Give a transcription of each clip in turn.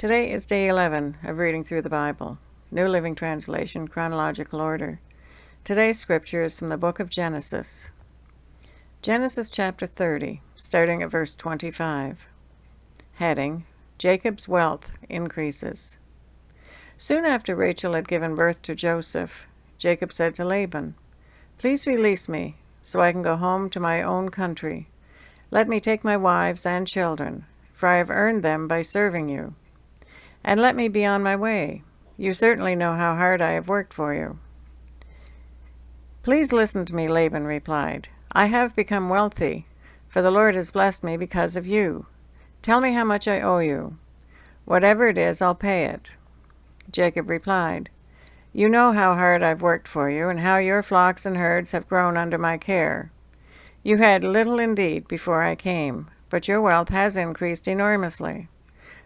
Today is day 11 of reading through the Bible, New Living Translation, chronological order. Today's scripture is from the book of Genesis. Genesis chapter 30, starting at verse 25. Heading, Jacob's wealth increases. Soon after Rachel had given birth to Joseph, Jacob said to Laban, "Please release me, so I can go home to my own country. Let me take my wives and children, for I have earned them by serving you. And let me be on my way. You certainly know how hard I have worked for you." "Please listen to me," Laban replied. "I have become wealthy, for the Lord has blessed me because of you. Tell me how much I owe you. Whatever it is, I'll pay it." Jacob replied, "You know how hard I've worked for you, and how your flocks and herds have grown under my care. You had little indeed before I came, but your wealth has increased enormously.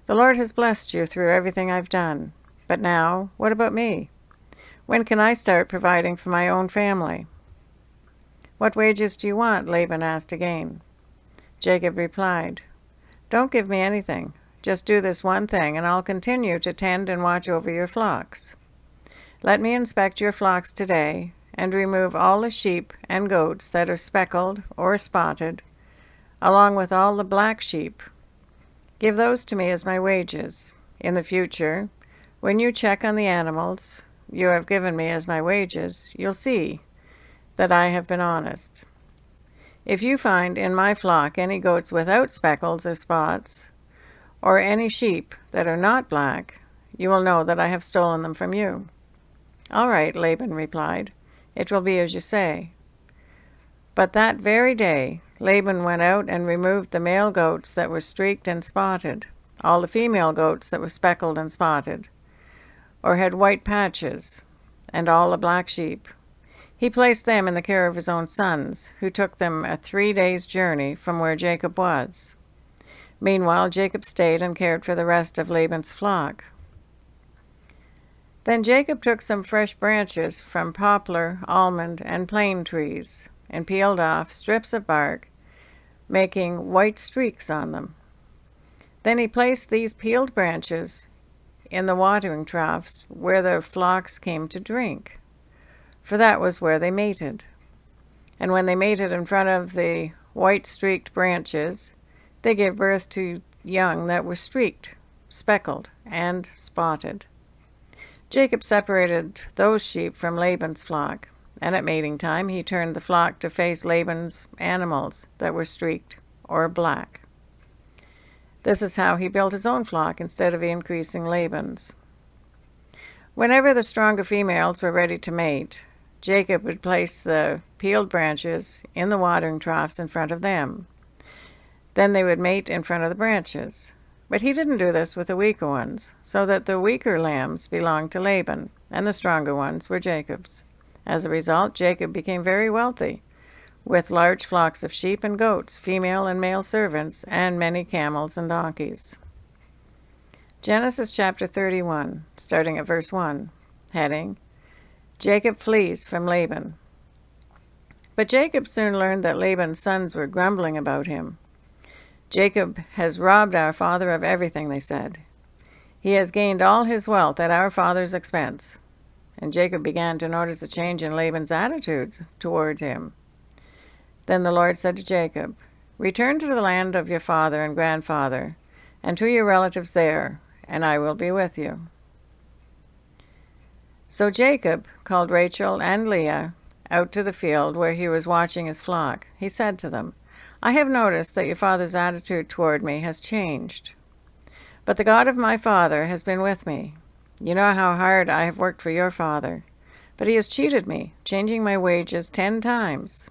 The Lord has blessed you through everything I've done. But now, what about me? When can I start providing for my own family?" "What wages do you want?" Laban asked again. Jacob replied, "Don't give me anything. Just do this one thing, and I'll continue to tend and watch over your flocks. Let me inspect your flocks today, and remove all the sheep and goats that are speckled or spotted, along with all the black sheep. Give those to me as my wages. In the future, when you check on the animals you have given me as my wages, you'll see that I have been honest. If you find in my flock any goats without speckles or spots, or any sheep that are not black, you will know that I have stolen them from you." "All right," Laban replied. "It will be as you say." But that very day Laban went out and removed the male goats that were streaked and spotted, all the female goats that were speckled and spotted, or had white patches, and all the black sheep. He placed them in the care of his own sons, who took them a 3 days' journey from where Jacob was. Meanwhile, Jacob stayed and cared for the rest of Laban's flock. Then Jacob took some fresh branches from poplar, almond, and plane trees, and peeled off strips of bark, making white streaks on them. Then he placed these peeled branches in the watering troughs where the flocks came to drink, for that was where they mated. And when they mated in front of the white-streaked branches, they gave birth to young that were streaked, speckled, and spotted. Jacob separated those sheep from Laban's flock, and at mating time he turned the flock to face Laban's animals that were streaked or black. This is how he built his own flock instead of increasing Laban's. Whenever the stronger females were ready to mate, Jacob would place the peeled branches in the watering troughs in front of them. Then they would mate in front of the branches. But he didn't do this with the weaker ones, so that the weaker lambs belonged to Laban, and the stronger ones were Jacob's. As a result, Jacob became very wealthy, with large flocks of sheep and goats, female and male servants, and many camels and donkeys. Genesis chapter 31, starting at verse 1. Heading, Jacob flees from Laban. But Jacob soon learned that Laban's sons were grumbling about him. "Jacob has robbed our father of everything," they said. "He has gained all his wealth at our father's expense." And Jacob began to notice a change in Laban's attitudes towards him. Then the Lord said to Jacob, "Return to the land of your father and grandfather, and to your relatives there, and I will be with you." So Jacob called Rachel and Leah out to the field where he was watching his flock. He said to them, "I have noticed that your father's attitude toward me has changed. But the God of my father has been with me. You know how hard I have worked for your father, but he has cheated me, changing my wages 10 times.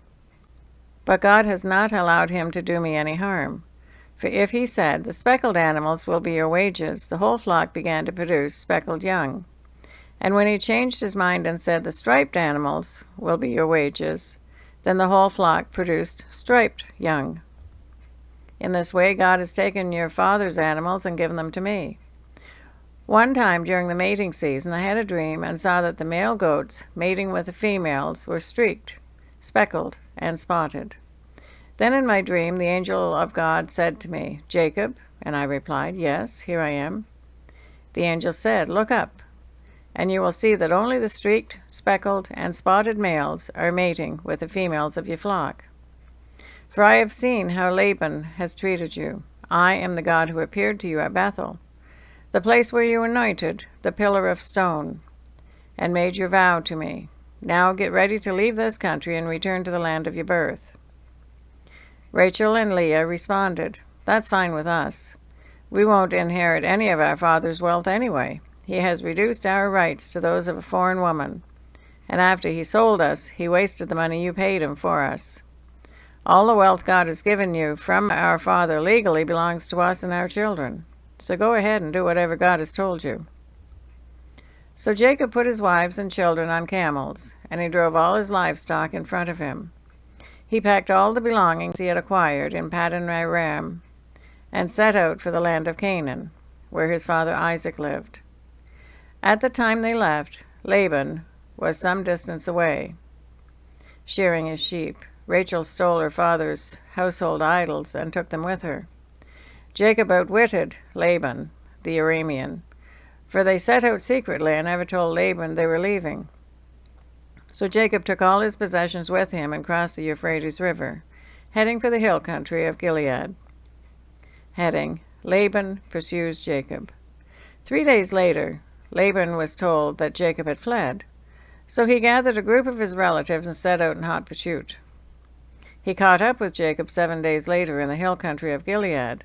But God has not allowed him to do me any harm. For if he said, 'The speckled animals will be your wages,' the whole flock began to produce speckled young. And when he changed his mind and said, 'The striped animals will be your wages,' then the whole flock produced striped young. In this way God has taken your father's animals and given them to me. One time during the mating season I had a dream and saw that the male goats mating with the females were streaked, speckled, and spotted. Then in my dream the angel of God said to me, 'Jacob?' And I replied, 'Yes, here I am.' The angel said, "Look up, and you will see that only the streaked, speckled, and spotted males are mating with the females of your flock. For I have seen how Laban has treated you. I am the God who appeared to you at Bethel, the place where you anointed the pillar of stone, and made your vow to me. Now get ready to leave this country and return to the land of your birth." Rachel and Leah responded, "That's fine with us. We won't inherit any of our father's wealth anyway. He has reduced our rights to those of a foreign woman, and after he sold us, he wasted the money you paid him for us. All the wealth God has given you from our father legally belongs to us and our children. So go ahead and do whatever God has told you." So Jacob put his wives and children on camels, and he drove all his livestock in front of him. He packed all the belongings he had acquired in Paddan Aram, and set out for the land of Canaan, where his father Isaac lived. At the time they left, Laban was some distance away, shearing his sheep. Rachel stole her father's household idols and took them with her. Jacob outwitted Laban, the Aramean, for they set out secretly and never told Laban they were leaving. So Jacob took all his possessions with him and crossed the Euphrates River, heading for the hill country of Gilead. Heading: Laban pursues Jacob. 3 days later, Laban was told that Jacob had fled, so he gathered a group of his relatives and set out in hot pursuit. He caught up with Jacob 7 days later in the hill country of Gilead,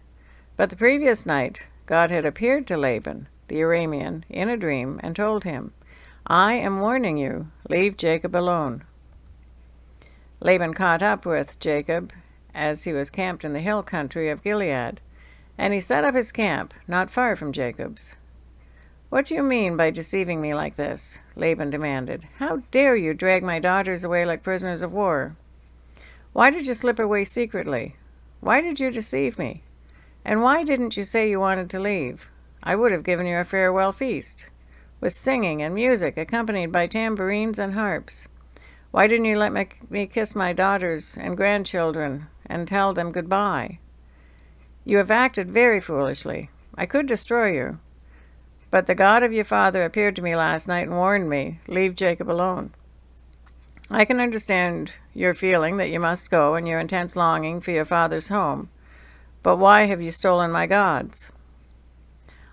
but the previous night God had appeared to Laban, the Aramean, in a dream and told him, "I am warning you, leave Jacob alone." Laban caught up with Jacob as he was camped in the hill country of Gilead, and he set up his camp not far from Jacob's. "What do you mean by deceiving me like this?" Laban demanded. "How dare you drag my daughters away like prisoners of war? Why did you slip away secretly? Why did you deceive me? And why didn't you say you wanted to leave? I would have given you a farewell feast, with singing and music accompanied by tambourines and harps. Why didn't you let me kiss my daughters and grandchildren and tell them goodbye? You have acted very foolishly. I could destroy you, but the God of your father appeared to me last night and warned me, leave Jacob alone. I can understand your feeling that you must go and your intense longing for your father's home, but why have you stolen my gods?"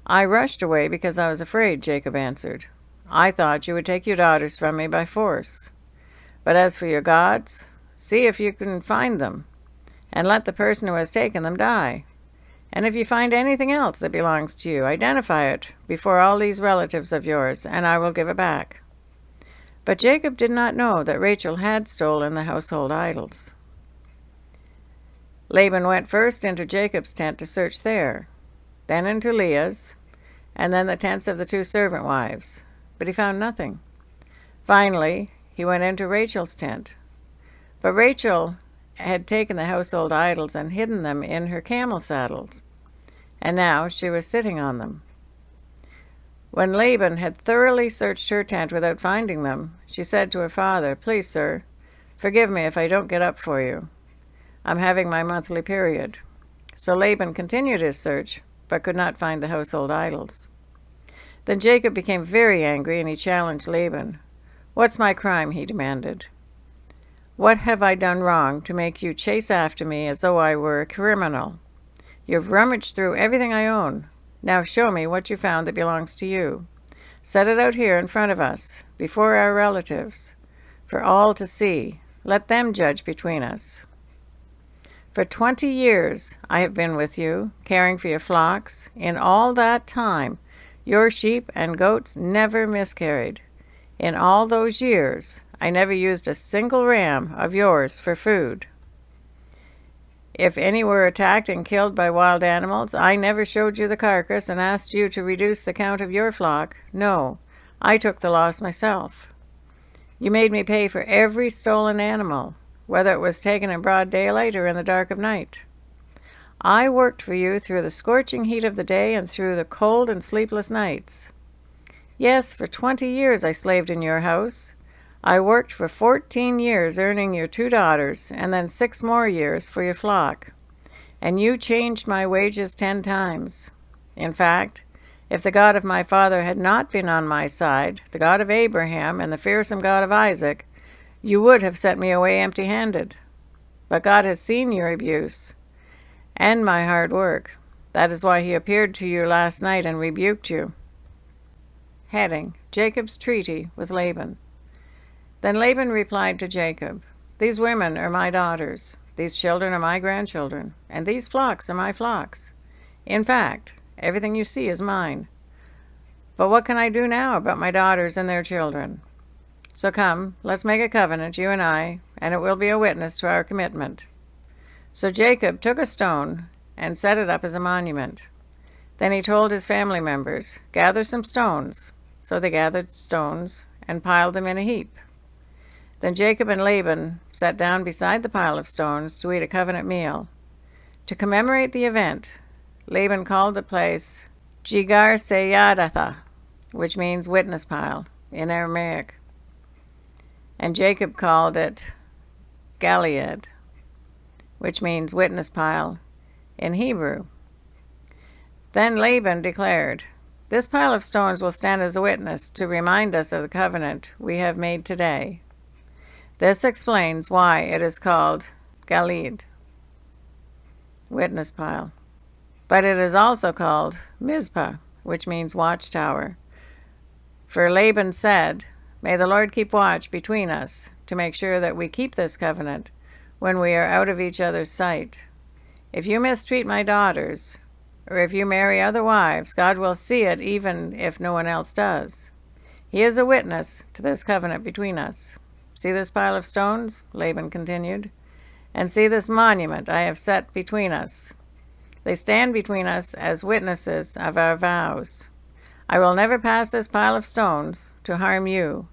"I rushed away because I was afraid," Jacob answered. "I thought you would take your daughters from me by force. But as for your gods, see if you can find them, and let the person who has taken them die. And if you find anything else that belongs to you, identify it before all these relatives of yours, and I will give it back." But Jacob did not know that Rachel had stolen the household idols. Laban went first into Jacob's tent to search there, then into Leah's, and then the tents of the 2 servant wives, but he found nothing. Finally, he went into Rachel's tent, but Rachel had taken the household idols and hidden them in her camel saddles, and now she was sitting on them. When Laban had thoroughly searched her tent without finding them, she said to her father, "Please, sir, forgive me if I don't get up for you. I'm having my monthly period." So Laban continued his search, but could not find the household idols. Then Jacob became very angry, and he challenged Laban. "What's my crime?" he demanded. "What have I done wrong to make you chase after me as though I were a criminal? You've rummaged through everything I own. Now show me what you found that belongs to you. Set it out here in front of us, before our relatives, for all to see. Let them judge between us. For 20 years I have been with you, caring for your flocks. In all that time, your sheep and goats never miscarried. In all those years, I never used a single ram of yours for food. If any were attacked and killed by wild animals, I never showed you the carcass and asked you to reduce the count of your flock. No, I took the loss myself. You made me pay for every stolen animal, whether it was taken in broad daylight or in the dark of night. I worked for you through the scorching heat of the day and through the cold and sleepless nights. Yes, for 20 years I slaved in your house. I worked for 14 years earning your 2 daughters, and then 6 more years for your flock. And you changed my wages 10 times. In fact, If the God of my father had not been on my side, the God of Abraham and the fearsome God of Isaac, you would have sent me away empty-handed. But God has seen your abuse and my hard work. That is why he appeared to you last night and rebuked you. Heading: Jacob's treaty with Laban. Then Laban replied to Jacob, These women are my daughters, these children are my grandchildren, and these flocks are my flocks. In fact, everything you see is mine. But what can I do now about my daughters and their children? So come, let's make a covenant, you and I, and it will be a witness to our commitment. So Jacob took a stone and set it up as a monument. Then he told his family members, Gather some stones. So they gathered stones and piled them in a heap. Then Jacob and Laban sat down beside the pile of stones to eat a covenant meal. To commemorate the event, Laban called the place Jegar Seyadathah, which means witness pile in Aramaic. And Jacob called it Galeed, which means witness pile in Hebrew. Then Laban declared, This pile of stones will stand as a witness to remind us of the covenant we have made today. This explains why it is called Galeed, witness pile. But it is also called Mizpah, which means watchtower. For Laban said, May the Lord keep watch between us to make sure that we keep this covenant when we are out of each other's sight. If you mistreat my daughters, or if you marry other wives, God will see it even if no one else does. He is a witness to this covenant between us. See this pile of stones, Laban continued, and see this monument I have set between us. They stand between us as witnesses of our vows. I will never pass this pile of stones to harm you,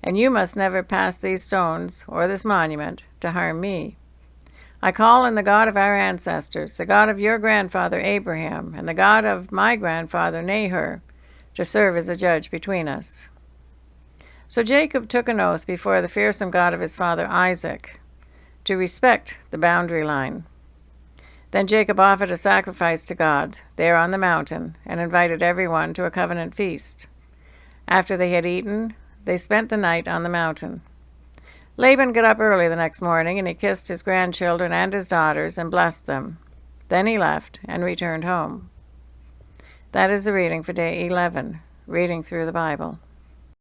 and you must never pass these stones or this monument to harm me. I call on the God of our ancestors, the God of your grandfather Abraham, and the God of my grandfather Nahor, to serve as a judge between us. So Jacob took an oath before the fearsome God of his father Isaac to respect the boundary line. Then Jacob offered a sacrifice to God there on the mountain and invited everyone to a covenant feast. After they had eaten, they spent the night on the mountain. Laban got up early the next morning, and he kissed his grandchildren and his daughters and blessed them. Then he left and returned home. That is the reading for day 11, reading through the Bible.